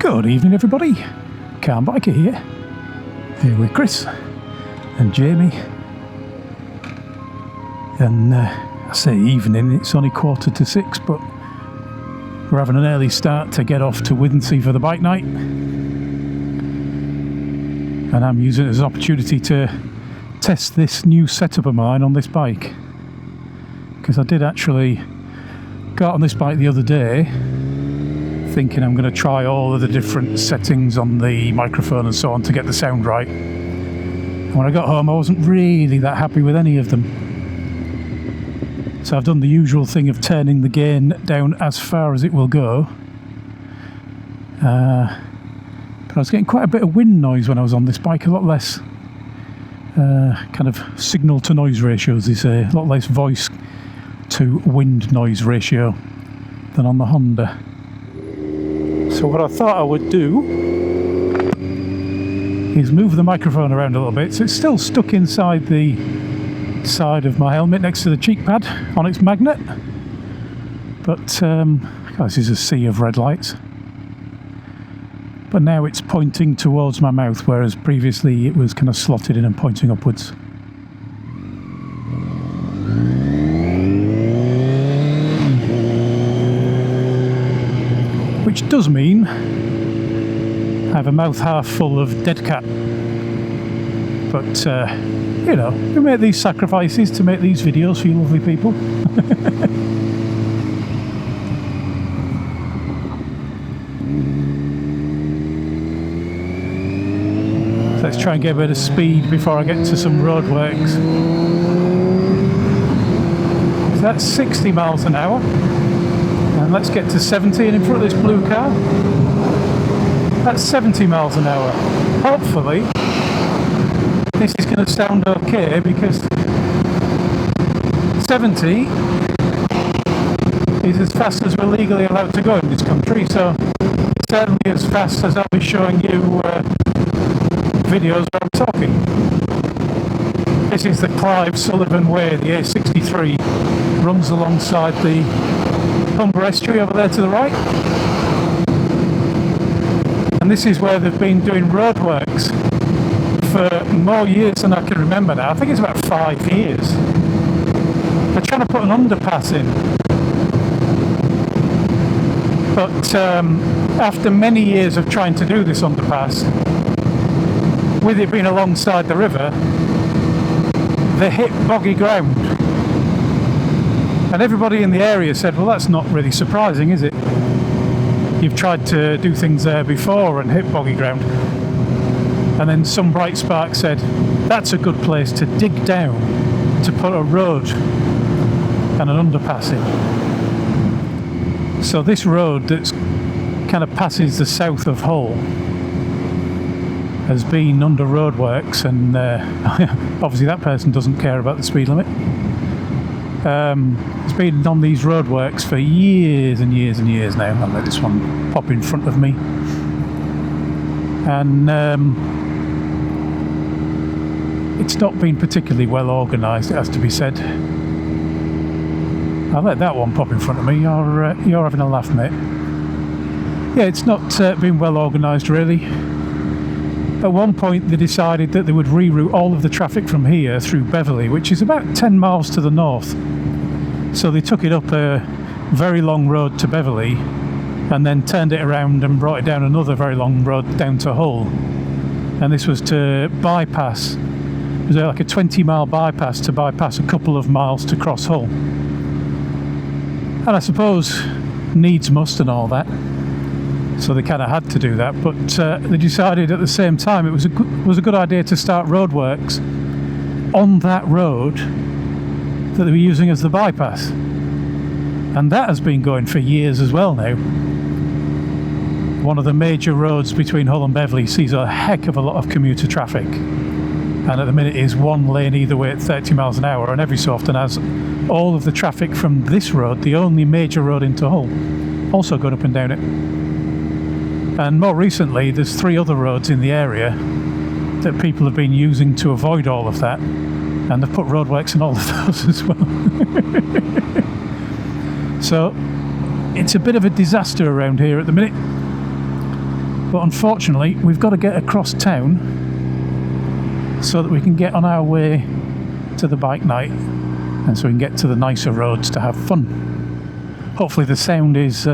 Good evening, everybody. Car Biker here. Here with Chris and Jamie. And I say evening, it's only 5:45, but we're having an early start to get off to Withensea for the bike night. And I'm using it as an opportunity to test this new setup of mine on this bike. Because I did actually go out on this bike the other day thinking I'm going to try all of the different settings on the microphone and so on to get the sound right. And when I got home I wasn't really that happy with any of them. So I've done the usual thing of turning the gain down as far as it will go. But I was getting quite a bit of wind noise when I was on this bike, a lot less kind of signal to noise ratios, they say, a lot less voice to wind noise ratio than on the Honda. So what I thought I would do is move the microphone around a little bit so it's still stuck inside the side of my helmet next to the cheek pad on its magnet. But this is a sea of red lights. But now it's pointing towards my mouth, whereas previously it was kind of slotted in and pointing upwards. Which does mean I have a mouth half full of dead cat. But, you know, we make these sacrifices to make these videos for you lovely people. So let's try and get a bit of speed before I get to some roadworks. So that's 60 miles an hour. And let's get to 70 and in front of this blue car. That's 70 miles an hour. Hopefully this is going to sound okay, because 70 is as fast as we're legally allowed to go in this country, so certainly as fast as I'll be showing you videos where I'm talking. This is the Clive Sullivan Way, the A63 runs alongside the Humber Estuary over there to the right. And this is where they've been doing roadworks for more years than I can remember now. I think it's about 5 years. They're trying to put an underpass in. But after many years of trying to do this underpass, with it being alongside the river, they hit boggy ground. And everybody in the area said, well, that's not really surprising, is it? You've tried to do things there before and hit boggy ground. And then some bright spark said, that's a good place to dig down to put a road and an underpass in. So this road that's kind of passes the south of Hull has been under roadworks, and obviously that person doesn't care about the speed limit. It's been on these roadworks for years and years and years now. I'll let this one pop in front of me. And it's not been particularly well organised, it has to be said. I'll let that one pop in front of me. You're having a laugh, mate. Yeah, it's not been well organised, really. At one point they decided that they would reroute all of the traffic from here through Beverley, which is about 10 miles to the north. So they took it up a very long road to Beverley and then turned it around and brought it down another very long road down to Hull. And this was to bypass, it was like a 20-mile bypass to bypass a couple of miles to cross Hull. And I suppose needs must and all that. So they kind of had to do that, but they decided at the same time it was a good idea to start roadworks on that road that they were using as the bypass. And that has been going for years as well now. One of the major roads between Hull and Beverley sees a heck of a lot of commuter traffic. And at the minute is one lane either way at 30 miles an hour, and every so often has all of the traffic from this road, the only major road into Hull, also going up and down it. And more recently there's 3 other roads in the area that people have been using to avoid all of that, and they've put roadworks in all of those as well. So it's a bit of a disaster around here at the minute. But unfortunately, we've got to get across town so that we can get on our way to the bike night, and so we can get to the nicer roads to have fun. Hopefully the sound is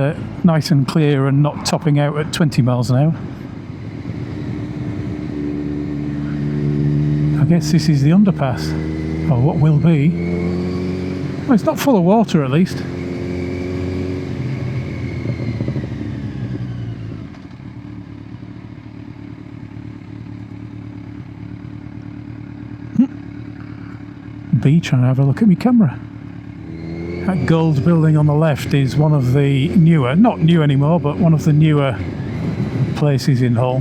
nice and clear and not topping out at 20 miles an hour. I guess this is the underpass, or what will be. Well, it's not full of water at least. Trying to have a look at my camera. That gold building on the left is one of the newer, not new anymore, but one of the newer places in Hull.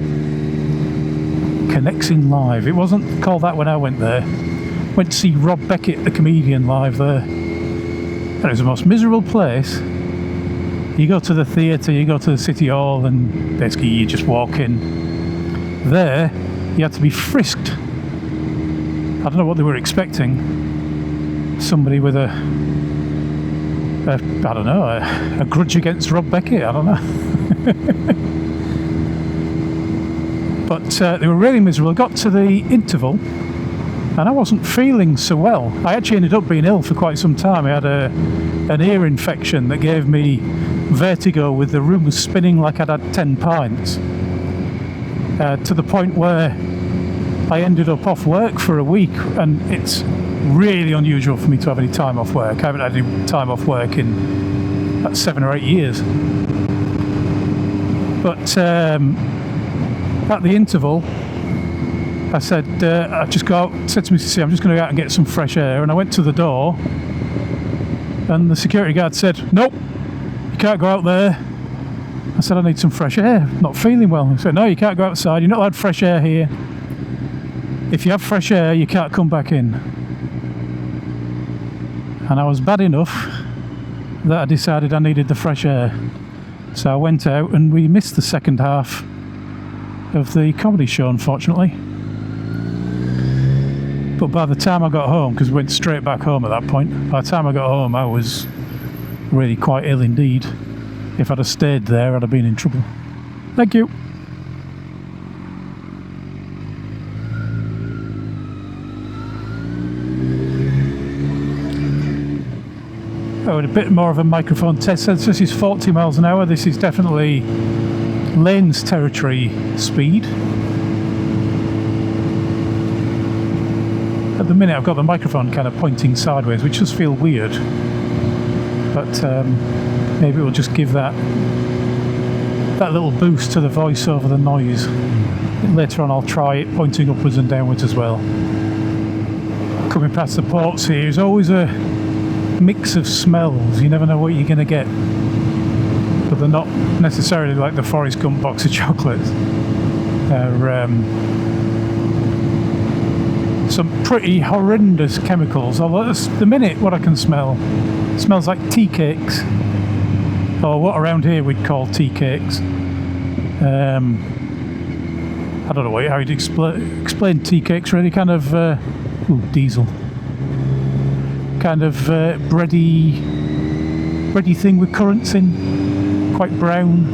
Connexin live. It wasn't called that when I went there. Went to see Rob Beckett, the comedian, live there. And it was the most miserable place. You go to the theatre, you go to the City Hall, and basically you just walk in. There, you had to be frisked. I don't know what they were expecting. Somebody with a grudge against Rob Beckett, I don't know. But they were really miserable. I got to the interval and I wasn't feeling so well. I actually ended up being ill for quite some time. I had an ear infection that gave me vertigo, with the room was spinning like I'd had 10 pints, to the point where I ended up off work for a week, and it's really unusual for me to have any time off work. I haven't had any time off work in about 7 or 8 years. But at the interval, I said, said to Mrs. C, I'm just going to go out and get some fresh air. And I went to the door, and the security guard said, nope, you can't go out there. I said, I need some fresh air, not feeling well. He said, no, you can't go outside, you're not allowed fresh air here. If you have fresh air, you can't come back in. And I was bad enough that I decided I needed the fresh air. So I went out, and we missed the second half of the comedy show, unfortunately. But by the time I got home, because we went straight back home at that point, by the time I got home I was really quite ill indeed. If I'd have stayed there, I'd have been in trouble. Thank you. Oh, and a bit more of a microphone test. Since this is 40 miles an hour, this is definitely lanes territory speed. At the minute I've got the microphone kind of pointing sideways, which does feel weird, but maybe it will just give that little boost to the voice over the noise. Later on I'll try it pointing upwards and downwards as well. Coming past the ports here is always a mix of smells. You never know what you're going to get, but they're not necessarily like the Forrest Gump box of chocolates. They're some pretty horrendous chemicals, although at the minute what I can smell smells like tea cakes, or what around here we'd call tea cakes. I don't know how you'd explain tea cakes really. Kind of diesel, kind of bready thing with currants in, quite brown,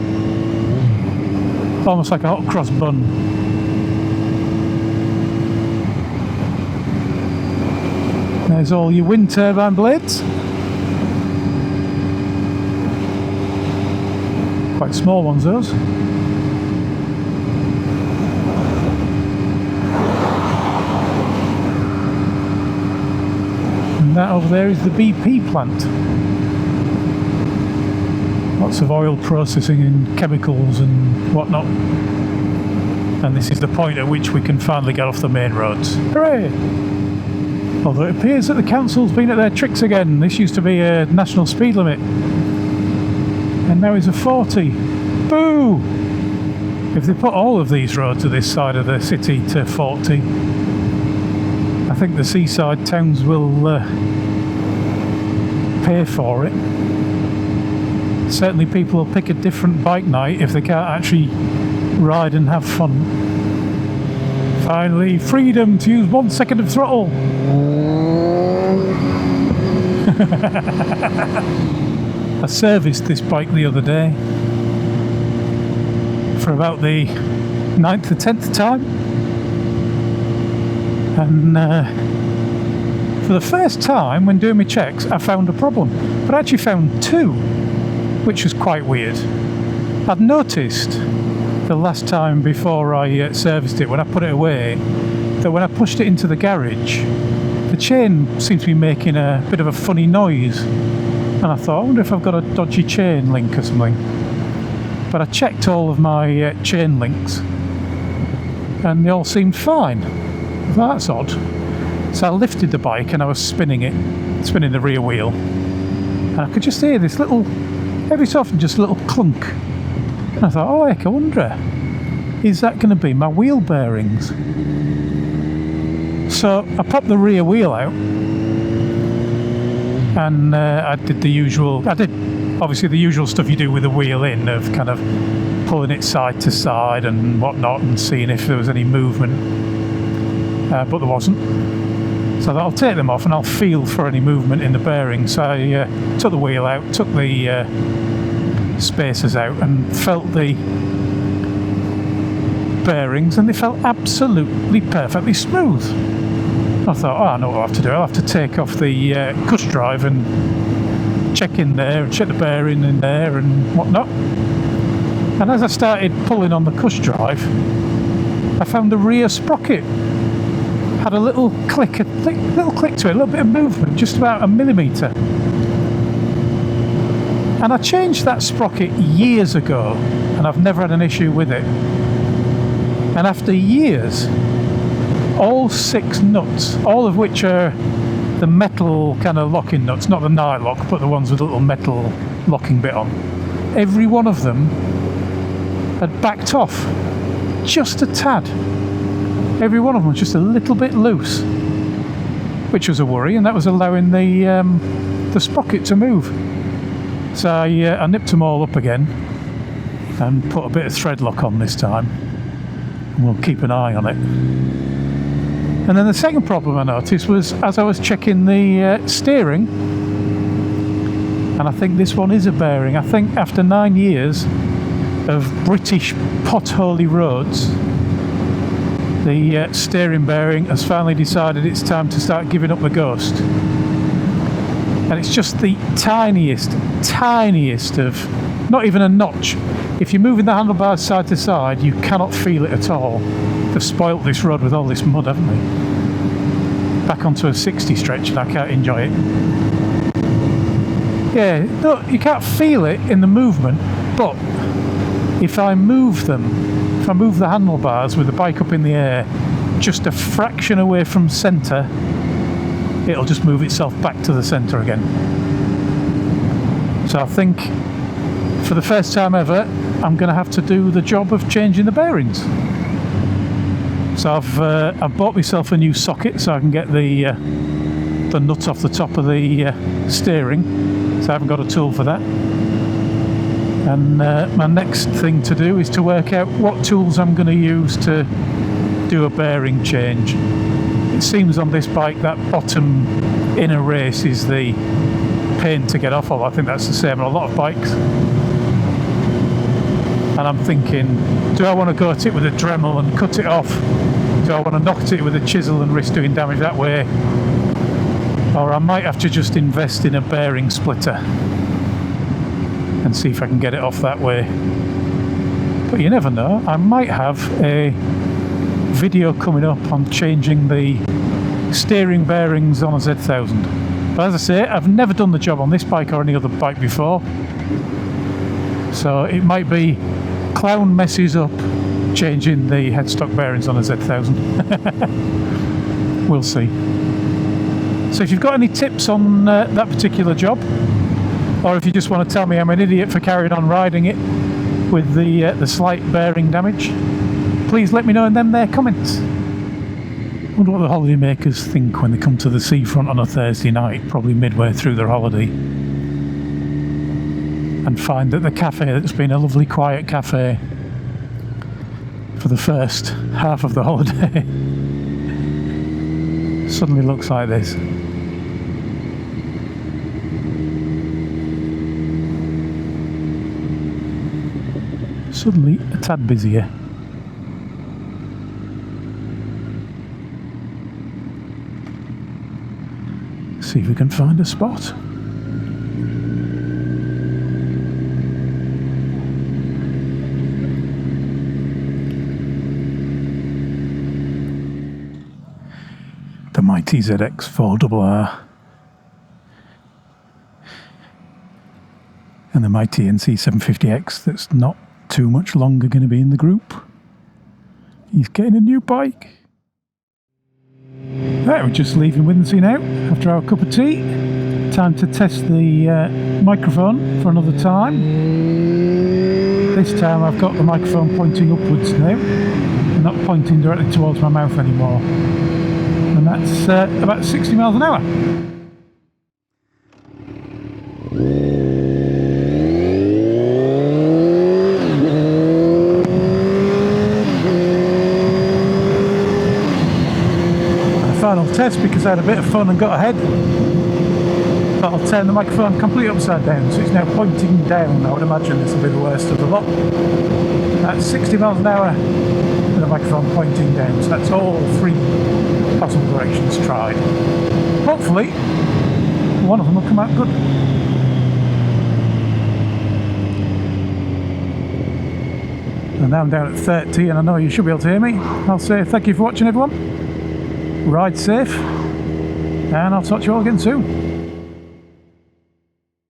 almost like a hot cross bun. There's all your wind turbine blades. Quite small ones, those. And that over there is the BP plant. Lots of oil processing and chemicals and whatnot. And this is the point at which we can finally get off the main roads. Hooray! Although it appears that the council's been at their tricks again. This used to be a national speed limit, and now it's a 40. Boo! If they put all of these roads to this side of the city to 40, I think the seaside towns will pay for it. Certainly people will pick a different bike night if they can't actually ride and have fun. Finally, freedom to use 1 second of throttle. I serviced this bike the other day. for about the 9th or 10th time, and for the first time when doing my checks I found a problem, but I actually found two, which was quite weird. I'd noticed the last time before I serviced it, when I put it away, that when I pushed it into the garage, the chain seemed to be making a bit of a funny noise, and I thought, I wonder if I've got a dodgy chain link or something. But I checked all of my chain links and they all seemed fine. I thought, that's odd. So I lifted the bike and I was spinning the rear wheel, and I could just hear this little, every so often, just a little clunk. And I thought, oh heck, I wonder, is that going to be my wheel bearings? So I popped the rear wheel out, and I did obviously the usual stuff you do with the wheel in, of kind of pulling it side to side and whatnot, and seeing if there was any movement, but there wasn't. So I thought, I'll take them off and I'll feel for any movement in the bearings. So I took the wheel out, took the spacers out, and felt the bearings, and they felt absolutely perfectly smooth. I thought, oh, I know what I'll have to do. I'll have to take off the cush drive and check in there, check the bearing in there and whatnot. And as I started pulling on the cush drive, I found the rear sprocket had a little click to it, a little bit of movement, just about a millimetre. And I changed that sprocket years ago, and I've never had an issue with it. And after years, all 6 nuts, all of which are the metal kind of locking nuts, not the nylock, but the ones with a little metal locking bit on, every one of them had backed off just a tad. Every one of them was just a little bit loose, which was a worry, and that was allowing the sprocket to move. So I nipped them all up again and put a bit of thread lock on this time, and we'll keep an eye on it. And then the second problem I noticed was as I was checking the steering, and I think this one is a bearing. I think after 9 years of British potholy roads, the steering bearing has finally decided it's time to start giving up the ghost. And it's just the tiniest of, not even a notch. If you're moving the handlebars side to side, you cannot feel it at all. They've spoilt this road with all this mud, haven't they? Back onto a 60 stretch and I can't enjoy it. Yeah, no, you can't feel it in the movement, but if I move the handlebars with the bike up in the air just a fraction away from centre, it'll just move itself back to the centre again. So I think for the first time ever, I'm going to have to do the job of changing the bearings. So I've bought myself a new socket so I can get the nut off the top of the steering. So I haven't got a tool for that. And my next thing to do is to work out what tools I'm going to use to do a bearing change. It seems on this bike that bottom inner race is the pain to get off of. I think that's the same on a lot of bikes. And I'm thinking, do I want to go at it with a Dremel and cut it off? Do I want to knock at it with a chisel and risk doing damage that way? Or I might have to just invest in a bearing splitter and see if I can get it off that way. But you never know, I might have a video coming up on changing the steering bearings on a Z1000. But as I say, I've never done the job on this bike or any other bike before, so it might be clown messes up changing the headstock bearings on a Z1000. We'll see. So if you've got any tips on that particular job, or if you just want to tell me I'm an idiot for carrying on riding it with the slight bearing damage, please let me know in them there comments. I wonder what the holidaymakers think when they come to the seafront on a Thursday night, probably midway through their holiday, and find that the cafe that's been a lovely quiet cafe for the first half of the holiday suddenly looks like this. suddenly a tad busier. See if we can find a spot. The mighty ZX4RR and the mighty NC750X that's not too much longer going to be in the group. He's getting a new bike. Right, we're just leaving Withensea now after our cup of tea. Time to test the microphone for another time. This time I've got the microphone pointing upwards now and not pointing directly towards my mouth anymore. And that's about 60 miles an hour. Final test because I had a bit of fun and got ahead. But I'll turn the microphone completely upside down, so it's now pointing down. I would imagine this will be the worst of the lot. That's 60 miles an hour with the microphone pointing down, so that's all three possible directions tried. Hopefully one of them will come out good. And now I'm down at 30 and I know you should be able to hear me. I'll say thank you for watching everyone. Ride safe, and I'll talk to you all again soon.